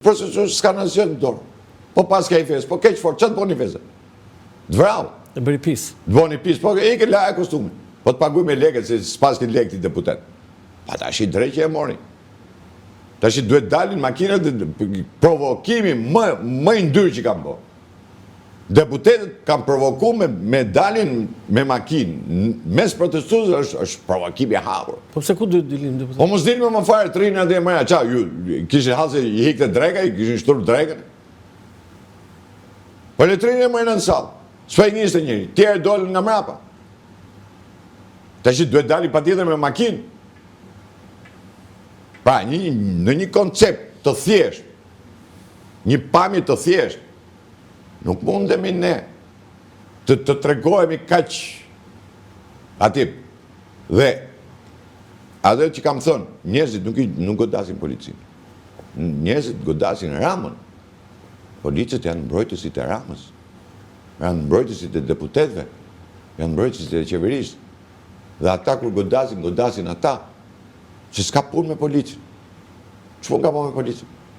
Profesor s'ka në asgjë në dorë. Po pas ka i fesë, po keq fort, çfarë të bëni fesë? Të vrau. Të bëri pis. Të bëni pis, po e ke laja kostumin. Po të paguaj me lekë se s'pas ke lekë ti deputet. Pa tash i drejtë e mori. Tash duhet dalin makinat, provokimi më i ndyrë që kam bërë. Deputetët kanë provokuar me dalin me makinë. Mes protestuesve është provokimi i hapur. Po pse ku duhet dilin deputet? Po mos dilin më fare trinë atje më ja, ju kishin hallse i hikte dreka, i kishin shtur drekën. Po le trinë më në sallë. S'faj njështë njëri, tjerë dolën nga mrapa. Tash duhet dali patjetër me makinë. Pra, në një koncept të thjesht, një pamje të thjesht, nuk mundemi ne të tregojemi kaq atip. Dhe atë që kam thënë, njerëzit nuk godasin policinë. Njerëzit godasin Ramën. Policët janë mbrojtësit e Ramës. Janë mbrojtësit e deputetëve. Janë mbrojtësit e qeverisë. Dhe ata kur godasin ata. Që s'ka punë me policën. Ç'po ka punë me policën?